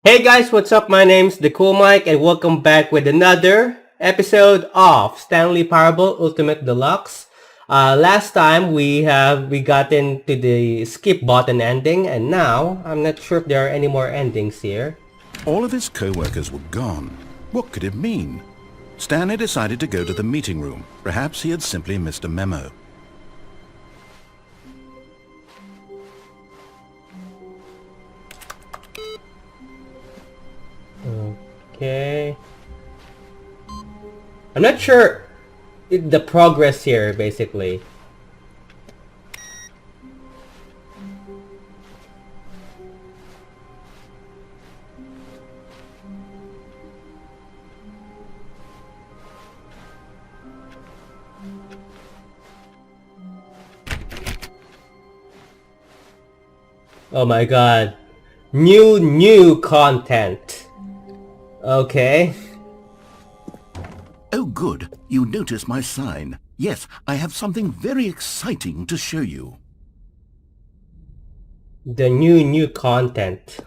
Hey guys, what's up? My name's the Cool Mike and welcome back with another episode of Stanley Parable Ultra Deluxe. Last time we got into the skip button ending, and now I'm not sure if there are any more endings here. All of his co-workers were gone. What could it mean? Stanley decided to go to the meeting room. Perhaps he had simply missed a memo. Okay. I'm not sure the progress here, basically. Oh my god. New content. Okay. Oh good, you notice my sign. Yes, I have something very exciting to show you. The new content.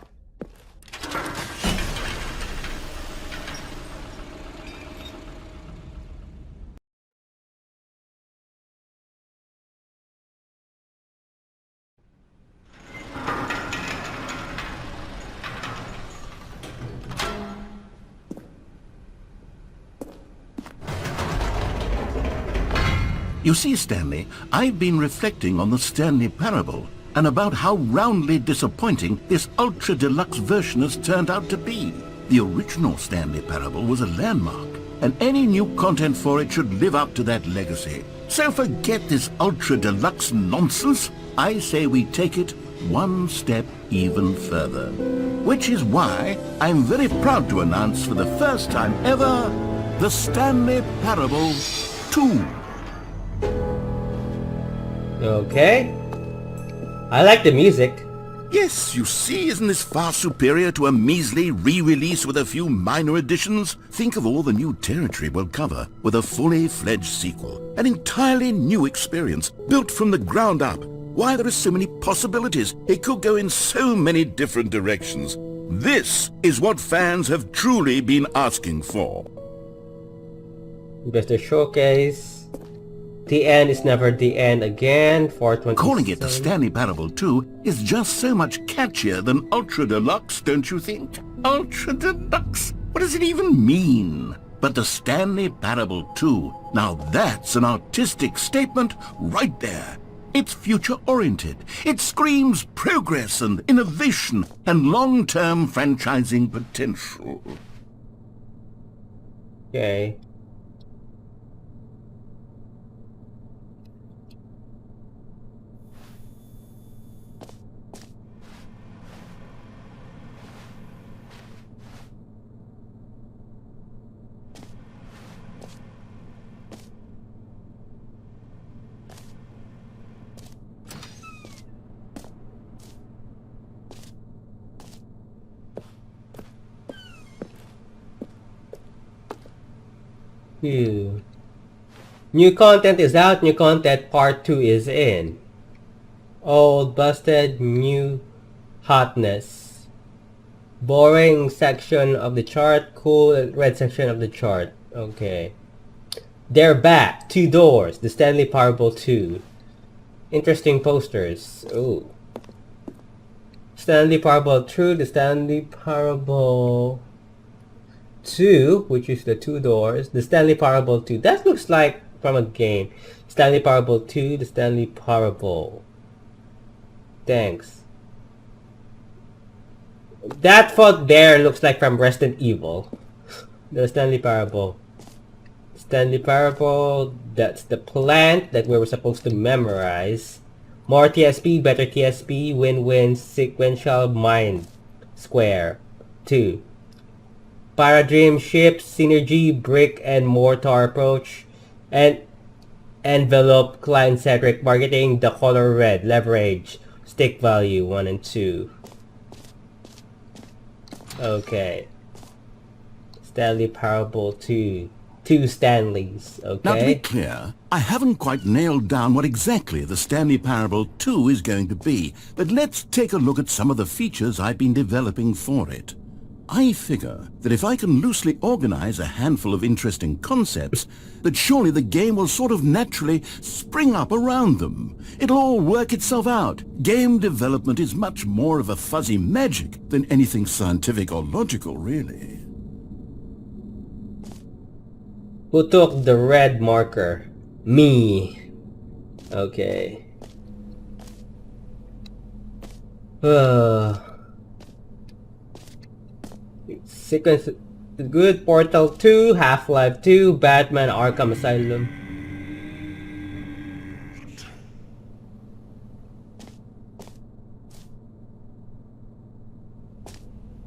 You see, Stanley, I've been reflecting on the Stanley Parable and about how roundly disappointing this Ultra Deluxe version has turned out to be. The original Stanley Parable was a landmark, and any new content for it should live up to that legacy. So forget this Ultra Deluxe nonsense. I say we take it one step even further. Which is why I'm very proud to announce for the first time ever, the Stanley Parable 2. Okay. I like the music. Yes, you see, isn't this far superior to a measly re-release with a few minor additions? Think of all the new territory we'll cover with a fully fledged sequel. An entirely new experience, built from the ground up. Why, there are so many possibilities. It could go in so many different directions. This is what fans have truly been asking for. Best showcase. The end is never the end again. 427. Calling it the Stanley Parable 2 is just so much catchier than Ultra Deluxe, don't you think? Ultra Deluxe? What does it even mean? But the Stanley Parable 2, now that's an artistic statement right there. It's future-oriented. It screams progress and innovation and long-term franchising potential. Okay. Phew. New content is out, new content part 2 is in. Old busted, new hotness. Boring section of the chart, cool red section of the chart. Okay. They're back. 2 doors. The Stanley Parable 2. Interesting posters. Ooh. Stanley Parable 2, the Stanley Parable 2, which is the 2 doors. The Stanley Parable 2. That looks like from a game. Stanley Parable 2, the Stanley Parable. Thanks. That photo there looks like from Resident Evil. The Stanley Parable. Stanley Parable, that's the plant that we were supposed to memorize. More TSP, better TSP, win-win, sequential mind square. 2. Paradream ship, synergy, brick and mortar approach, and envelope client-centric marketing, the color red, leverage, stick value 1 and 2. Okay. Stanley Parable 2. 2 Stanleys, okay? Now to be clear, I haven't quite nailed down what exactly the Stanley Parable 2 is going to be, but let's take a look at some of the features I've been developing for it. I figure that if I can loosely organize a handful of interesting concepts, that surely the game will sort of naturally spring up around them. It'll all work itself out. Game development is much more of a fuzzy magic than anything scientific or logical, really. Who took the red marker? Me. Okay. Sequence good. Portal 2, Half-Life 2, Batman Arkham Asylum.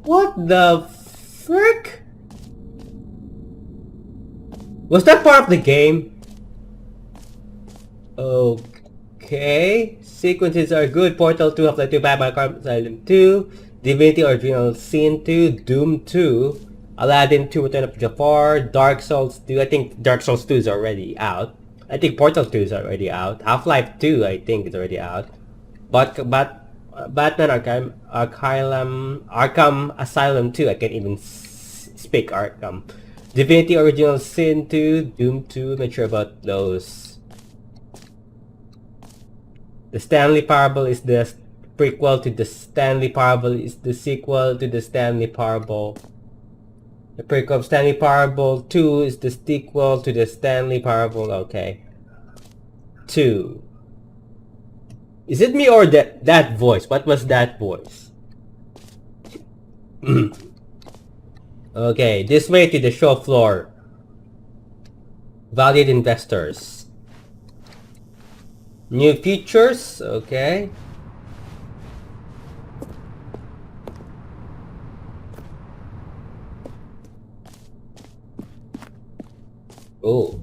What the frick? Was that part of the game? Okay. Sequences are good. Portal 2, Half-Life 2, Batman Arkham Asylum 2, Divinity Original Sin 2, Doom 2, Aladdin 2, Return of Jafar, Dark Souls 2. I think Dark Souls 2 is already out. I think Portal 2 is already out. Half-Life 2, I think, is already out. Batman Arkham Asylum 2, I can't even speak Arkham. Divinity Original Sin 2, Doom 2, not sure about those. The Stanley Parable is the prequel to the Stanley Parable is the sequel to the Stanley Parable. The prequel of Stanley Parable 2 is the sequel to the Stanley Parable. Okay. 2. Is it me or that voice? What was that voice? Okay, this way to the show floor. Valued investors. New features, okay. Oh.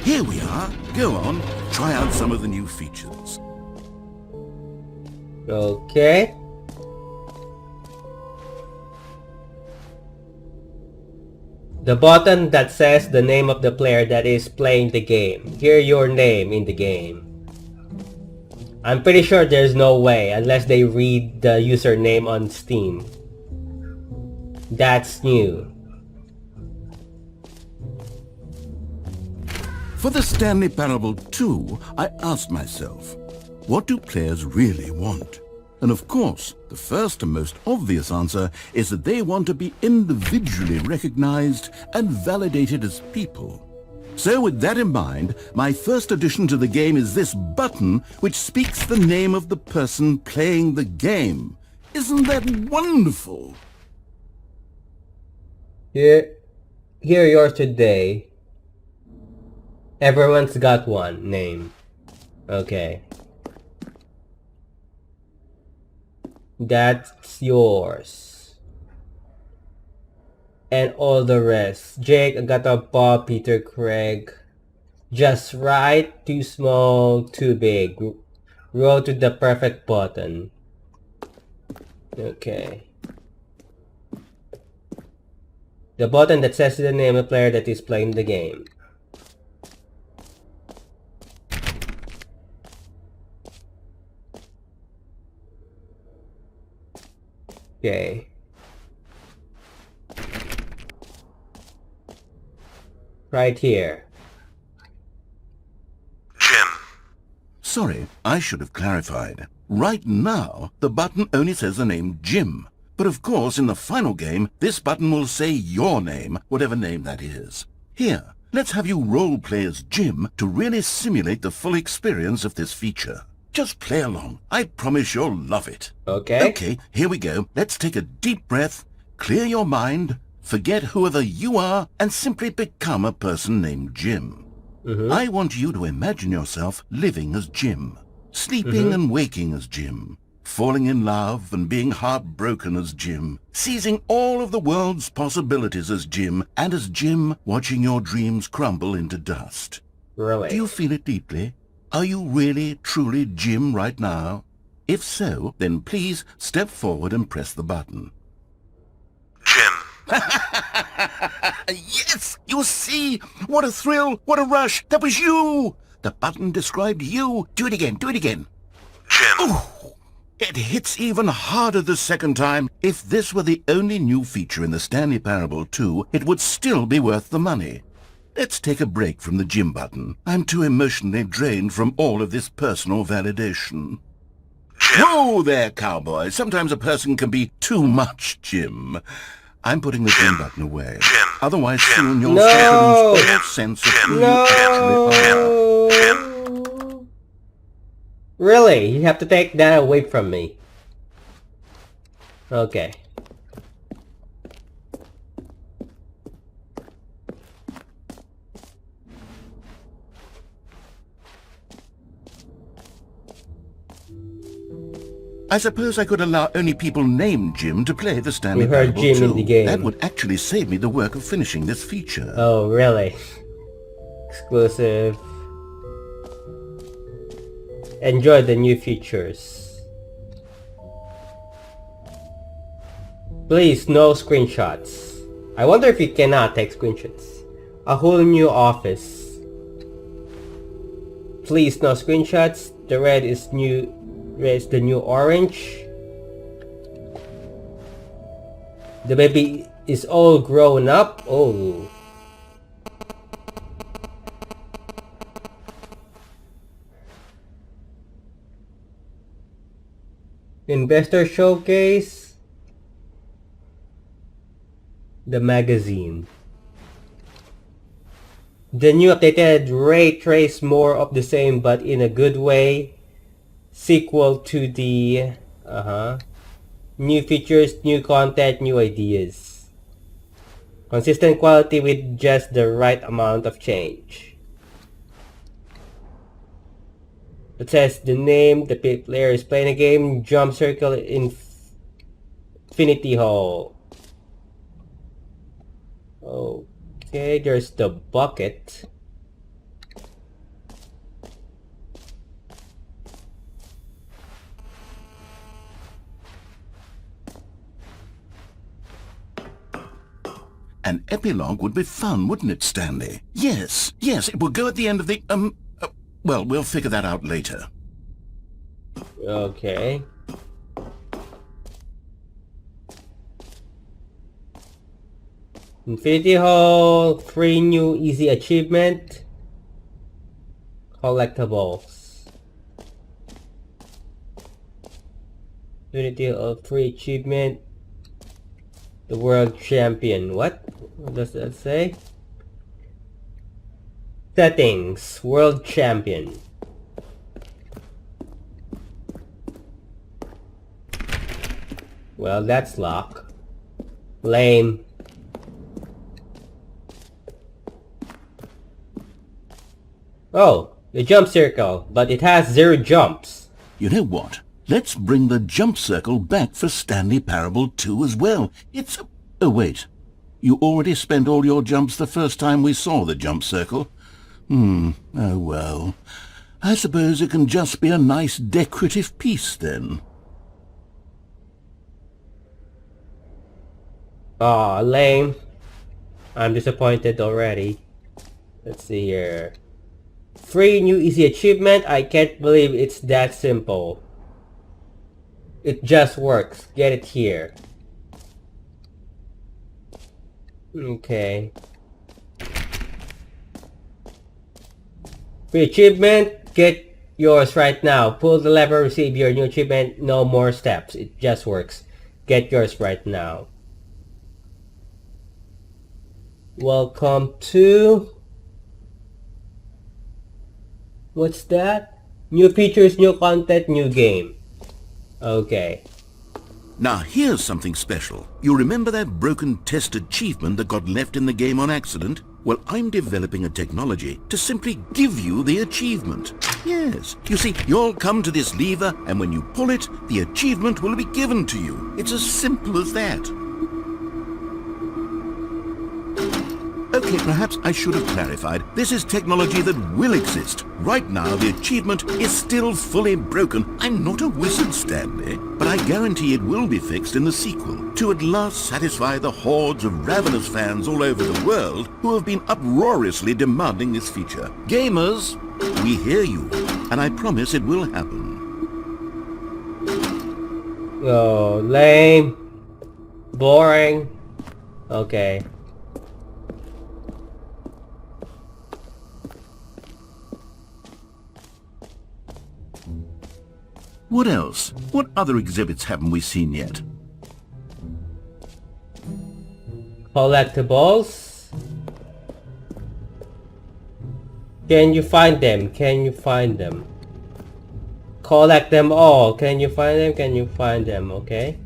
Here we are. Go on, try out some of the new features. Okay. The button that says the name of the player that is playing the game. Hear your name in the game. I'm pretty sure there's no way unless they read the username on Steam. That's new. For the Stanley Parable 2, I asked myself, what do players really want? And of course, the first and most obvious answer is that they want to be individually recognized and validated as people. So with that in mind, my first addition to the game is this button which speaks the name of the person playing the game. Isn't that wonderful? Here yours today. Everyone's got one name. Okay. That's yours. And all the rest. Jake, Agatha, Bob, Peter, Craig. Just right, too small, too big. Roll to the perfect button. Okay. The button that says the name of the player that is playing the game. Okay. Right here. Jim. Sorry, I should have clarified. Right now, the button only says the name Jim. But of course, in the final game, this button will say your name, whatever name that is. Here, let's have you role-play as Jim to really simulate the full experience of this feature. Just play along. I promise you'll love it. Okay. Okay, here we go. Let's take a deep breath, clear your mind, forget whoever you are, and simply become a person named Jim. I want you to imagine yourself living as Jim, sleeping and waking as Jim, falling in love and being heartbroken as Jim, seizing all of the world's possibilities as Jim, and as Jim watching your dreams crumble into dust. Really? Do you feel it deeply? Are you really, truly Jim right now? If so, then please step forward and press the button. Jim. Yes! You see? What a thrill! What a rush! That was you! The button described you. Do it again. Do it again. Jim. Ooh. It hits even harder the second time. If this were the only new feature in the Stanley Parable 2, it would still be worth the money. Let's take a break from the gym button. I'm too emotionally drained from all of this personal validation. Whoa there, cowboy. Sometimes a person can be too much, Jim. I'm putting the gym button away. Otherwise soon you'll start to lose all sense of who you actually are. Really? You have to take that away from me. Okay. I suppose I could allow only people named Jim to play the Stanley We heard Parable Jim 2. in the game. That would actually save me the work of finishing this feature. Oh, really? Exclusive. Enjoy the new features. Please, no screenshots. I wonder if you cannot take screenshots. A whole new office. Please, no screenshots. The red is new. Red is the new orange. The baby is all grown up. Oh. Investor showcase. The magazine. The new updated ray trace, more of the same but in a good way. Sequel to the new features, new content, new ideas. Consistent quality with just the right amount of change. It says the name, the player is playing a game, jump circle, infinity hole. Okay, there's the bucket. An epilogue would be fun, wouldn't it, Stanley? Yes, it will go at the end of the, well, we'll figure that out later. Okay. Infinity Hole, 3 new easy achievement. Collectibles. Infinity Hole, 3 achievement. The world champion. What does that say? Settings. World champion. Well, that's lock. Lame. Oh, the jump circle, but it has 0 jumps. You know what? Let's bring the jump circle back for Stanley Parable 2 as well. It's... Oh, wait. You already spent all your jumps the first time we saw the jump circle. Oh well. I suppose it can just be a nice decorative piece then. Aw, lame. I'm disappointed already. Let's see here. 3 new easy achievement. I can't believe it's that simple. It just works. Get it here. Okay. Free achievement. Get yours right now. Pull the lever, receive your new achievement. No more steps. It just works. Get yours right now. Welcome to... What's that? New features, new content, new game. Okay. Now here's something special. You remember that broken test achievement that got left in the game on accident? Well, I'm developing a technology to simply give you the achievement. Yes. You see, you'll come to this lever, and when you pull it, the achievement will be given to you. It's as simple as that. Okay, perhaps I should have clarified. This is technology that will exist. Right now, the achievement is still fully broken. I'm not a wizard, Stanley, but I guarantee it will be fixed in the sequel to at last satisfy the hordes of ravenous fans all over the world who have been uproariously demanding this feature. Gamers, we hear you, and I promise it will happen. Oh, lame. Boring. Okay. What else? What other exhibits haven't we seen yet? Collectibles. Can you find them? Can you find them? Collect them all. Can you find them? Can you find them? Okay.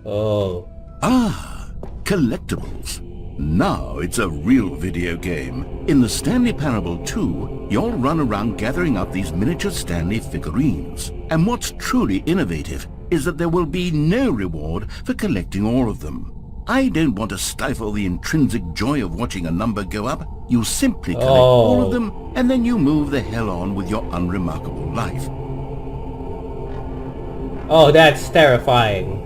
Oh. Ah, collectibles. Now it's a real video game. In the Stanley Parable 2, you'll run around gathering up these miniature Stanley figurines. And what's truly innovative is that there will be no reward for collecting all of them. I don't want to stifle the intrinsic joy of watching a number go up. You simply collect all of them, and then you move the hell on with your unremarkable life. Oh, that's terrifying.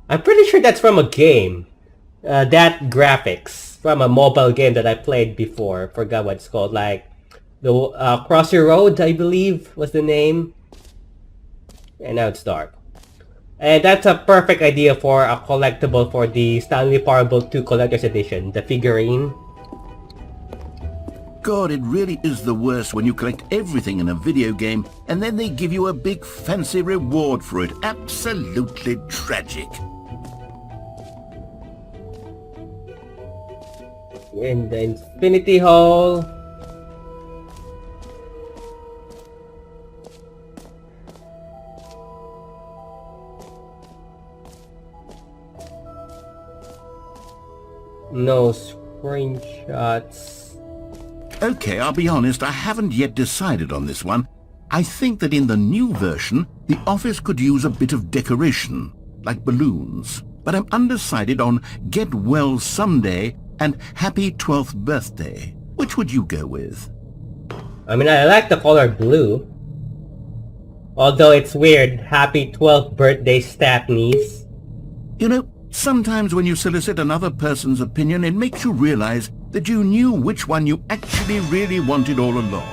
I'm pretty sure that's from a game. That graphics from a mobile game that I played before. Forgot what it's called. Like the Cross Your Road, I believe was the name. And now it's dark. And that's a perfect idea for a collectible for the Stanley Parable 2 Collector's Edition. The figurine. God, it really is the worst when you collect everything in a video game and then they give you a big fancy reward for it. Absolutely tragic. In the Infinity Hall. No screenshots. Okay, I'll be honest, I haven't yet decided on this one. I think that in the new version, the office could use a bit of decoration, like balloons. But I'm undecided on Get Well Someday and Happy 12th Birthday. Which would you go with? I mean, I like the color blue. Although it's weird. Happy 12th birthday, Stapneys. You know, sometimes when you solicit another person's opinion, it makes you realize that you knew which one you actually really wanted all along.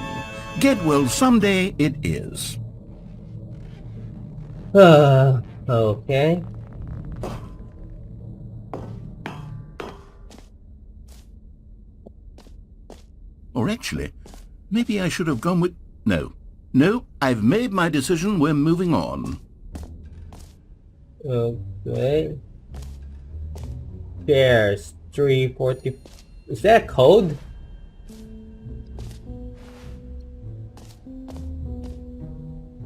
Get Well Someday it is. Okay. Or actually, maybe I should have gone with... No, I've made my decision, we're moving on. Okay. Shares 340. Is that a code?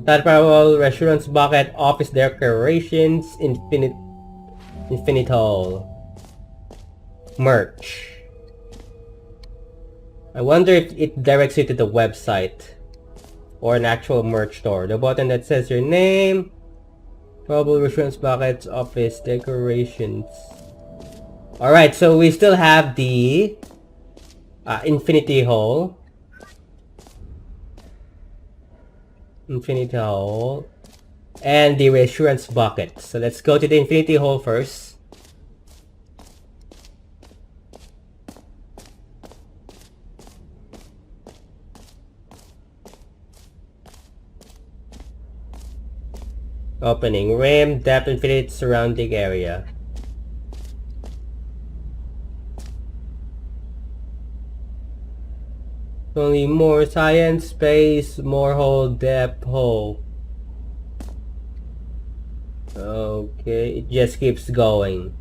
Stanley Parable Restaurants Bucket Office Decorations Infinite Hall Merch. I wonder if it directs you to the website or an actual merch store. The button that says your name. Parable Restaurants Buckets Office Decorations. Alright, so we still have the Infinity Hall. Infinity Hall. And the Reassurance Bucket. So let's go to the Infinity Hall first. Opening rim, depth infinite surrounding area. Only more science, space, more hole, depth, hole. Okay, it just keeps going.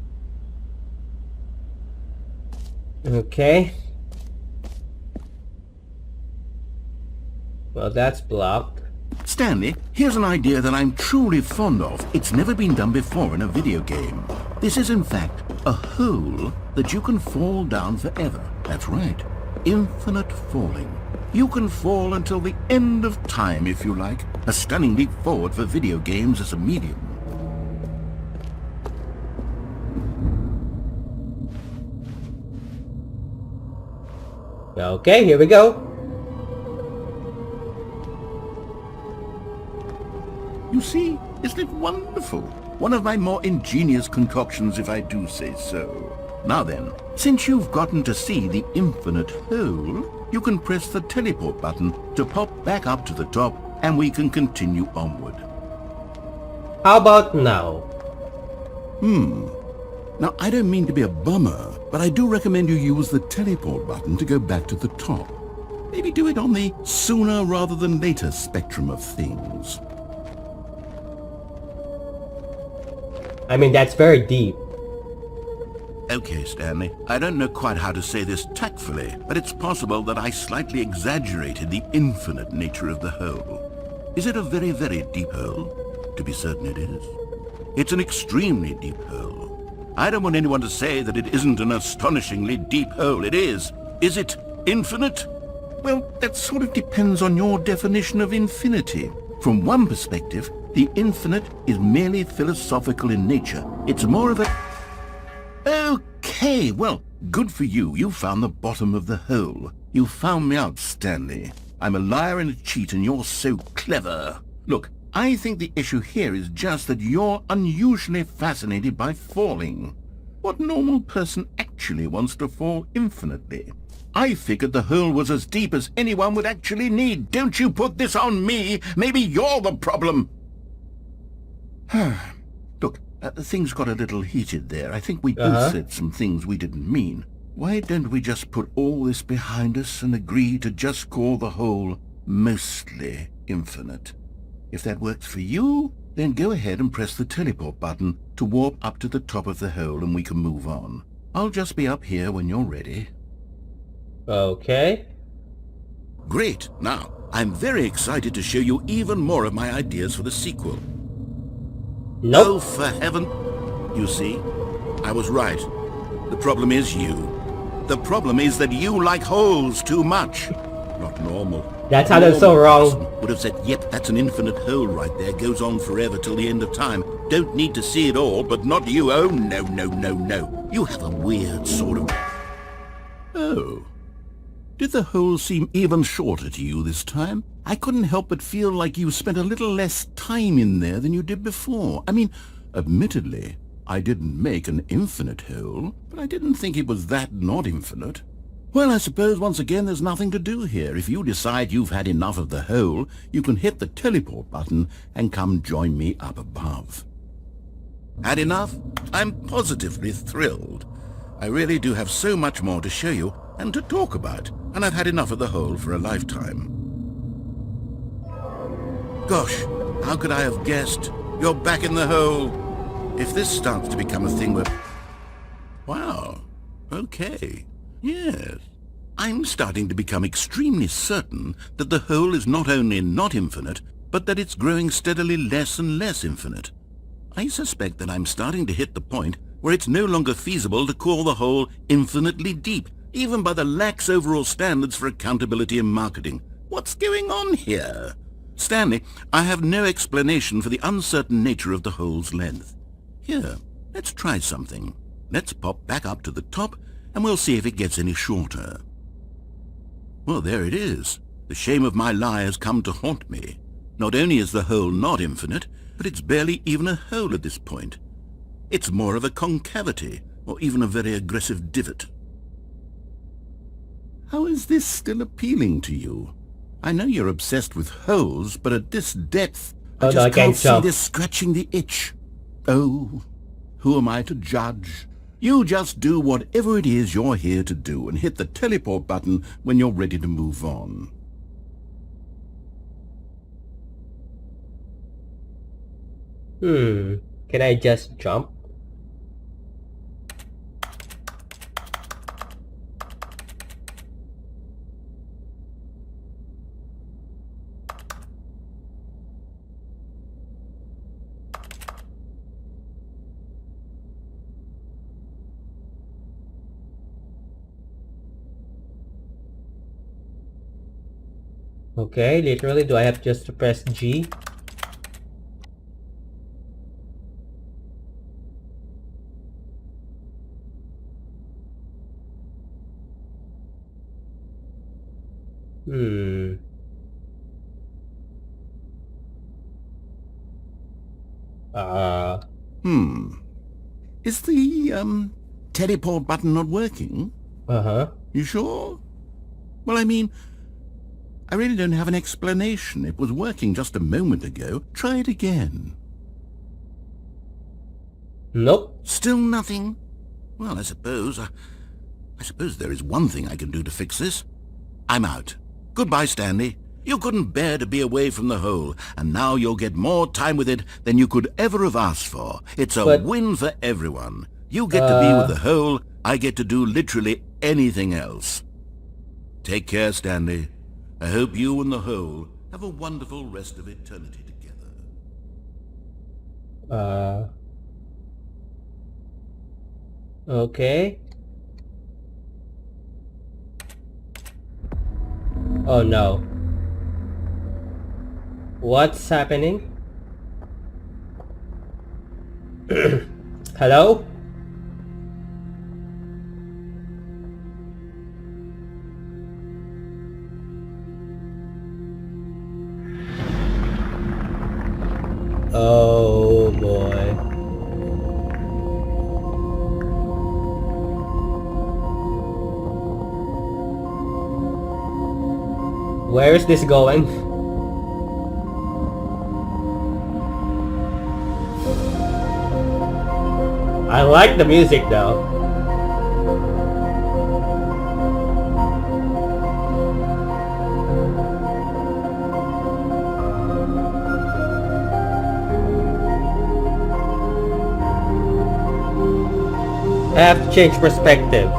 Okay. Well, that's blocked. Stanley, here's an idea that I'm truly fond of. It's never been done before in a video game. This is in fact a hole that you can fall down forever. That's right. Infinite falling. You can fall until the end of time if you like. A stunning leap forward for video games as a medium. Okay, here we go. You see, isn't it wonderful? One of my more ingenious concoctions, if I do say so. Now then, since you've gotten to see the infinite hole, you can press the teleport button to pop back up to the top, and we can continue onward. How about now? Now, I don't mean to be a bummer, but I do recommend you use the teleport button to go back to the top. Maybe do it on the sooner rather than later spectrum of things. I mean, that's very deep. Okay, Stanley, I don't know quite how to say this tactfully, but it's possible that I slightly exaggerated the infinite nature of the hole. Is it a very, very deep hole? To be certain it is. It's an extremely deep hole. I don't want anyone to say that it isn't an astonishingly deep hole. It is. Is it infinite? Well, that sort of depends on your definition of infinity. From one perspective, the infinite is merely philosophical in nature. It's more of a... Okay, well, good for you. You found the bottom of the hole. You found me out, Stanley. I'm a liar and a cheat, and you're so clever. Look, I think the issue here is just that you're unusually fascinated by falling. What normal person actually wants to fall infinitely? I figured the hole was as deep as anyone would actually need. Don't you put this on me. Maybe you're the problem. Look, things got a little heated there. I think we both said some things we didn't mean. Why don't we just put all this behind us and agree to just call the hole mostly infinite? If that works for you, then go ahead and press the teleport button to warp up to the top of the hole and we can move on. I'll just be up here when you're ready. Okay. Great. Now, I'm very excited to show you even more of my ideas for the sequel. Nope. Oh, for heaven... You see, I was right. The problem is you. The problem is that you like holes too much. Not normal. That sounded so wrong. Would have said, yep, that's an infinite hole right there. Goes on forever till the end of time. Don't need to see it all, but not you. Oh, no, no, no, no. You have a weird sort of... Oh. Did the hole seem even shorter to you this time? I couldn't help but feel like you spent a little less time in there than you did before. I mean, admittedly, I didn't make an infinite hole, but I didn't think it was that not infinite. Well, I suppose once again there's nothing to do here. If you decide you've had enough of the hole, you can hit the teleport button and come join me up above. Had enough? I'm positively thrilled. I really do have so much more to show you and to talk about, and I've had enough of the hole for a lifetime. Gosh, how could I have guessed? You're back in the hole. If this starts to become a thing where... Wow, okay. Yes. I'm starting to become extremely certain that the hole is not only not infinite, but that it's growing steadily less and less infinite. I suspect that I'm starting to hit the point where it's no longer feasible to call the hole infinitely deep, even by the lax overall standards for accountability and marketing. What's going on here? Stanley, I have no explanation for the uncertain nature of the hole's length. Here, let's try something. Let's pop back up to the top, and we'll see if it gets any shorter. Well, there it is. The shame of my lie has come to haunt me. Not only is the hole not infinite, but it's barely even a hole at this point. It's more of a concavity, or even a very aggressive divot. How is this still appealing to you? I know you're obsessed with holes, but at this depth, I just can't see this scratching the itch. Oh, who am I to judge? You just do whatever it is you're here to do and hit the teleport button when you're ready to move on. Can I just jump? Okay, literally, do I have just to press G? Is the, teleport button not working? Uh-huh. You sure? Well, I mean, I really don't have an explanation. It was working just a moment ago. Try it again. Nope. Still nothing? Well, I suppose there is one thing I can do to fix this. I'm out. Goodbye, Stanley. You couldn't bear to be away from the hole, and now you'll get more time with it than you could ever have asked for. It's a win for everyone. You get to be with the hole, I get to do literally anything else. Take care, Stanley. I hope you and the hole have a wonderful rest of eternity together. Okay. Oh no. What's happening? Hello? Oh boy. Where is this going? I like the music though. I have to change perspective.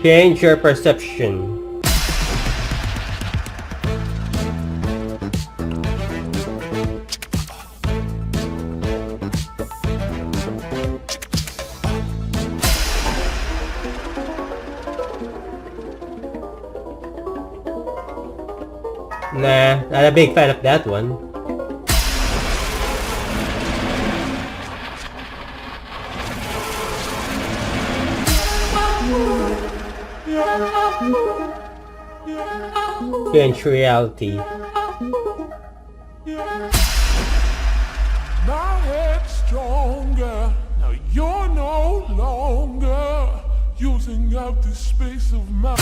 Change your perception. Nah, not a big fan of that one. Change reality. My head's stronger. Now you're no longer using up the space of my...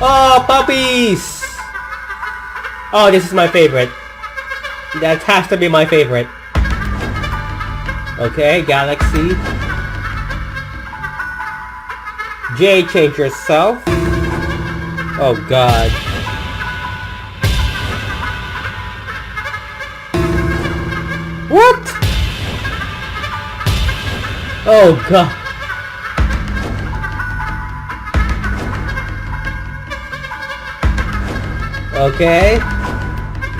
Oh, puppies! Oh, this is my favorite. That has to be my favorite. Okay, Galaxy. J, change yourself. Oh god. What? Oh god. Okay.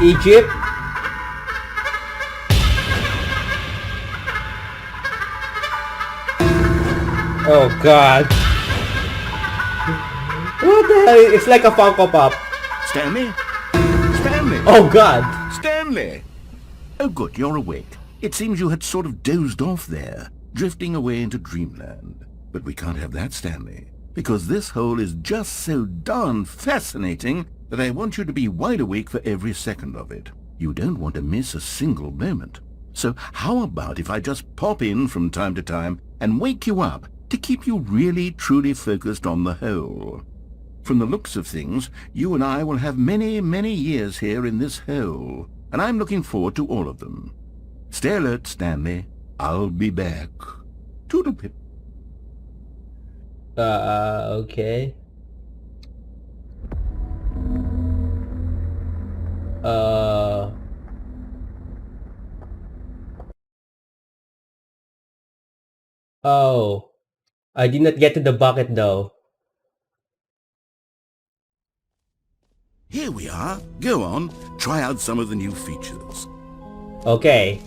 Egypt. Oh god. What the hell? It's like a Funko Pop. Stanley? Stanley! Oh god. Stanley! Oh good, you're awake. It seems you had sort of dozed off there, drifting away into dreamland. But we can't have that, Stanley, because this hole is just so darn fascinating that I want you to be wide awake for every second of it. You don't want to miss a single moment. So how about if I just pop in from time to time and wake you up to keep you really truly focused on the hole? From the looks of things, you and I will have many, many years here in this hole, and I'm looking forward to all of them. Stay alert, Stanley. I'll be back. Toodlepip. Okay. Oh. I did not get to the bucket though. Here we are. Go on, try out some of the new features. Okay.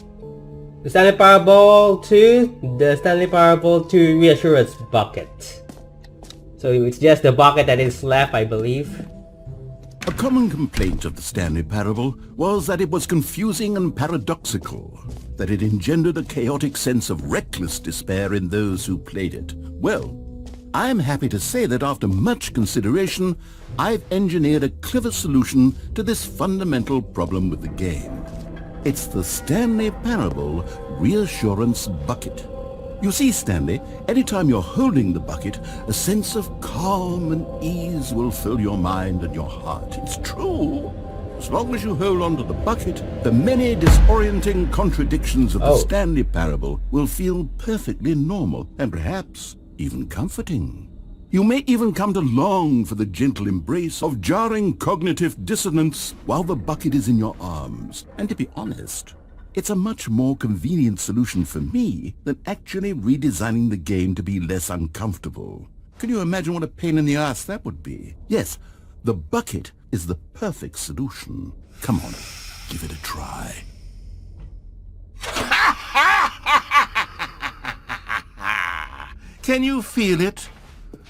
The Stanley Parable 2, the Stanley Parable 2 Reassurance Bucket. So it's just the bucket that is left, I believe. A common complaint of the Stanley Parable was that it was confusing and paradoxical, that it engendered a chaotic sense of reckless despair in those who played it. Well, I'm happy to say that after much consideration, I've engineered a clever solution to this fundamental problem with the game. It's the Stanley Parable Reassurance Bucket. You see, Stanley, anytime you're holding the bucket, a sense of calm and ease will fill your mind and your heart. It's true. As long as you hold on to the bucket, the many disorienting contradictions of the Stanley Parable will feel perfectly normal and perhaps even comforting. You may even come to long for the gentle embrace of jarring cognitive dissonance while the bucket is in your arms. And to be honest, it's a much more convenient solution for me than actually redesigning the game to be less uncomfortable. Can you imagine what a pain in the ass that would be? Yes, the bucket is the perfect solution. Come on, give it a try. Can you feel it?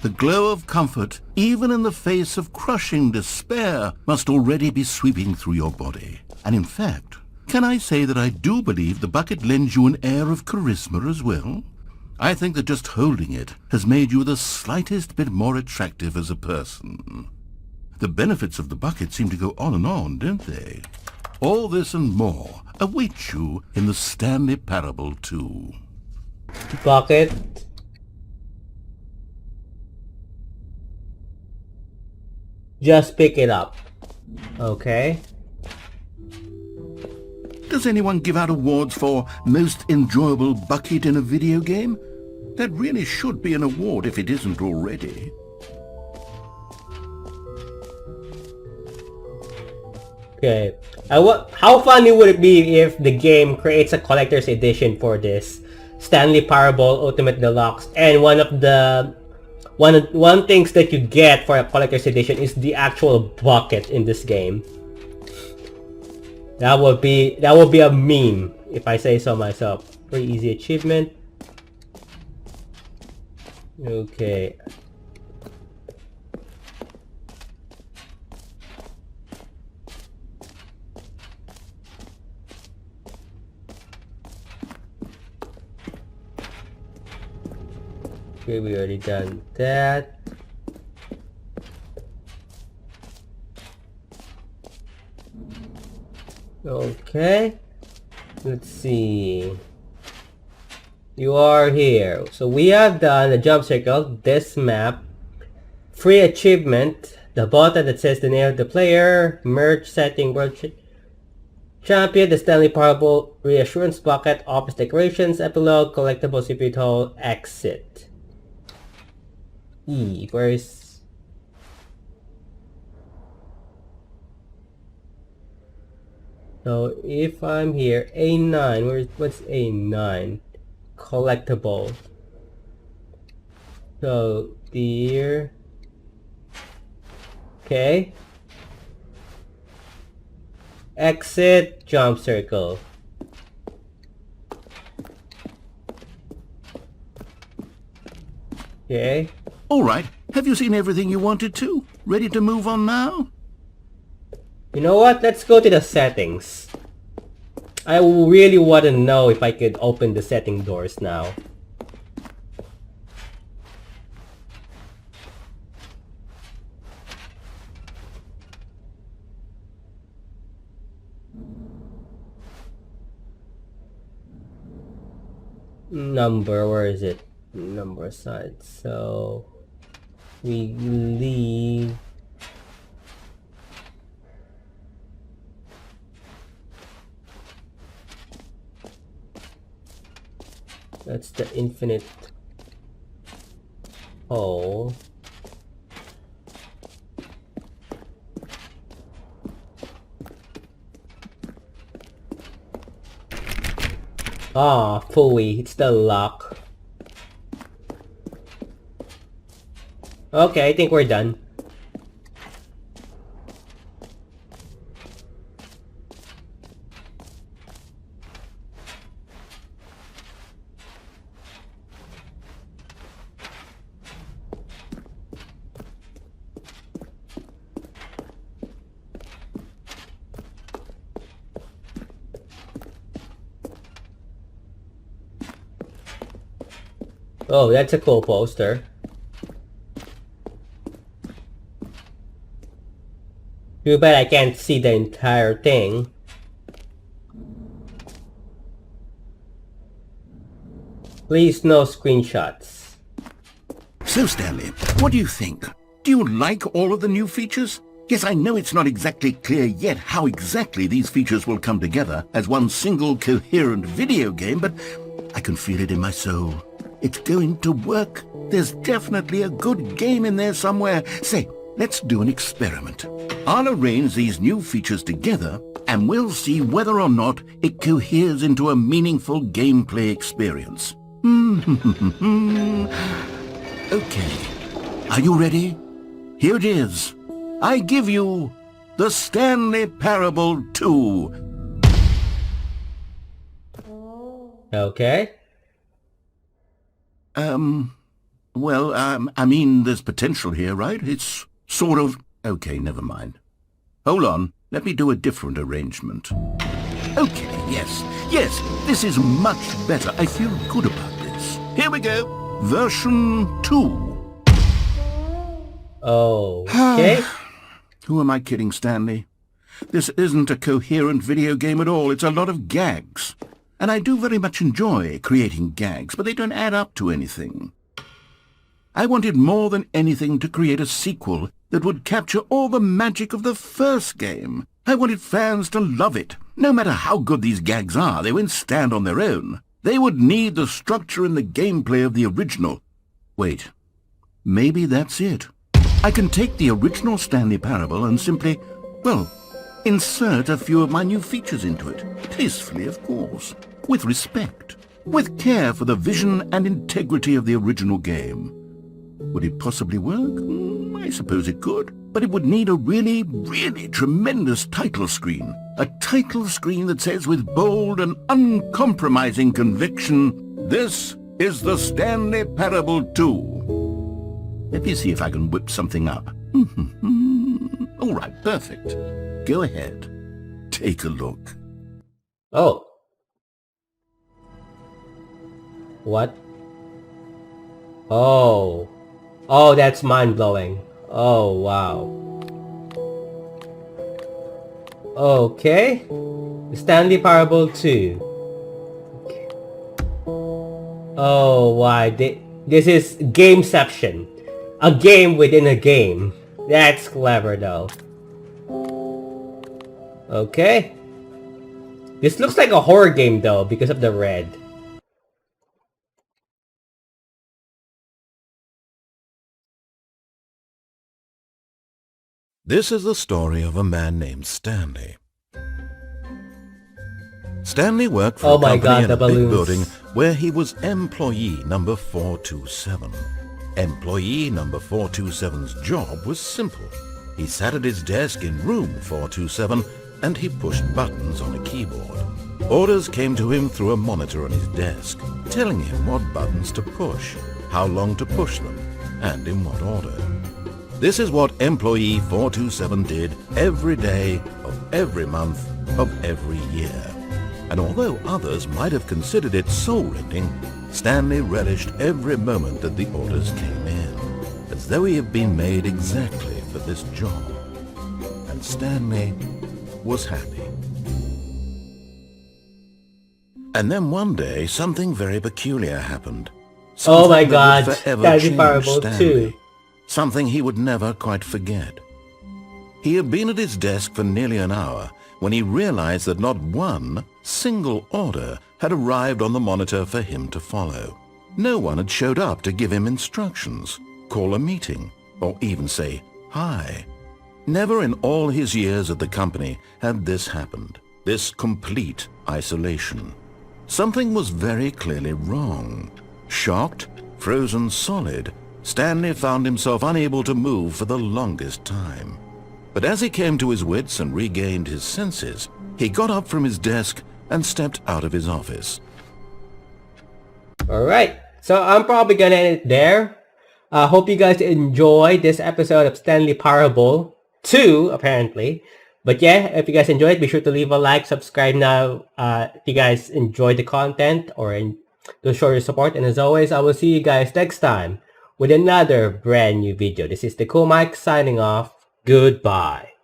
The glow of comfort, even in the face of crushing despair, must already be sweeping through your body. And in fact, can I say that I do believe the bucket lends you an air of charisma as well? I think that just holding it has made you the slightest bit more attractive as a person. The benefits of the bucket seem to go on, don't they? All this and more await you in the Stanley Parable 2. Bucket. Just pick it up. Okay. Does anyone give out awards for most enjoyable bucket in a video game? That really should be an award if it isn't already. Okay. How funny would it be if the game creates a collector's edition for this Stanley Parable Ultimate Deluxe, and one things that you get for a collector's edition is the actual bucket in this game. That would be a meme, if I say so myself. Pretty easy achievement. Okay. Okay, we already done that. Okay, let's see. You are here. So we have done a jump circle, this map, free achievement, the button that says the name of the player, merge setting, world champion, the Stanley Parable Reassurance Bucket, office decorations, epilogue, collectible secret hole, exit. Where is... So if I'm here, A9, what's A9? Collectible. So here, okay. Exit, jump circle. Okay. All right. Have you seen everything you wanted to? Ready to move on now? You know what? Let's go to the settings. I really want to know if I could open the setting doors now. Number, where is it? Number side. So we leave. That's the infinite hole. Ah, phooey, it's the lock. Okay, I think we're done. Oh, that's a cool poster. Too bad I can't see the entire thing. Please no screenshots. So, Stanley, what do you think? Do you like all of the new features? Yes, I know it's not exactly clear yet how exactly these features will come together as one single coherent video game, but I can feel it in my soul. It's going to work. There's definitely a good game in there somewhere. Say, let's do an experiment. I'll arrange these new features together, and we'll see whether or not it coheres into a meaningful gameplay experience. Okay. Are you ready? Here it is. I give you the Stanley Parable 2. Okay. Well, I mean, there's potential here, right? It's sort of... Okay, never mind. Hold on. Let me do a different arrangement. Okay, yes, this is much better. I feel good about this. Here we go. Version 2. Oh, okay. Who am I kidding, Stanley? This isn't a coherent video game at all. It's a lot of gags. And I do very much enjoy creating gags, but they don't add up to anything. I wanted more than anything to create a sequel that would capture all the magic of the first game. I wanted fans to love it. No matter how good these gags are, they won't stand on their own. They would need the structure and the gameplay of the original. Wait, maybe that's it. I can take the original Stanley Parable and simply, well, insert a few of my new features into it. Tastefully, of course. With respect. With care for the vision and integrity of the original game. Would it possibly work? I suppose it could. But it would need a really, really tremendous title screen. A title screen that says with bold and uncompromising conviction, "This is the Stanley Parable 2. Let me see if I can whip something up. All right, perfect. Go ahead. Take a look. Oh. What? Oh. Oh, that's mind-blowing. Oh, wow. Okay. Stanley Parable 2. Oh, why? This is Gameception. A game within a game. That's clever, though. Okay. This looks like a horror game, though, because of the red. This is the story of a man named Stanley. Stanley worked for Oh a my company God, in the a big balloons. building where he was employee number 427. Employee number 427's job was simple. He sat at his desk in room 427 and he pushed buttons on a keyboard. Orders came to him through a monitor on his desk, telling him what buttons to push, how long to push them, and in what order. This is what employee 427 did every day of every month of every year. And although others might have considered it soul-rending, Stanley relished every moment that the orders came in, as though he had been made exactly for this job. And Stanley was happy. And then one day, something very peculiar happened. Oh my Something that God, would forever Stanley change Parable Stanley. 2. Something he would never quite forget. He had been at his desk for nearly an hour when he realized that not one single order had arrived on the monitor for him to follow. No one had showed up to give him instructions, call a meeting, or even say hi. Never in all his years at the company had this happened, this complete isolation. Something was very clearly wrong. Shocked, frozen solid, Stanley found himself unable to move for the longest time. But as he came to his wits and regained his senses, he got up from his desk and stepped out of his office. Alright, so I'm probably gonna end it there. Hope you guys enjoyed this episode of Stanley Parable 2, apparently. But yeah, if you guys enjoyed, be sure to leave a like, subscribe now if you guys enjoyed the content or to show your support. And as always, I will see you guys next time with another brand new video. This is the Cool Mike signing off. Goodbye.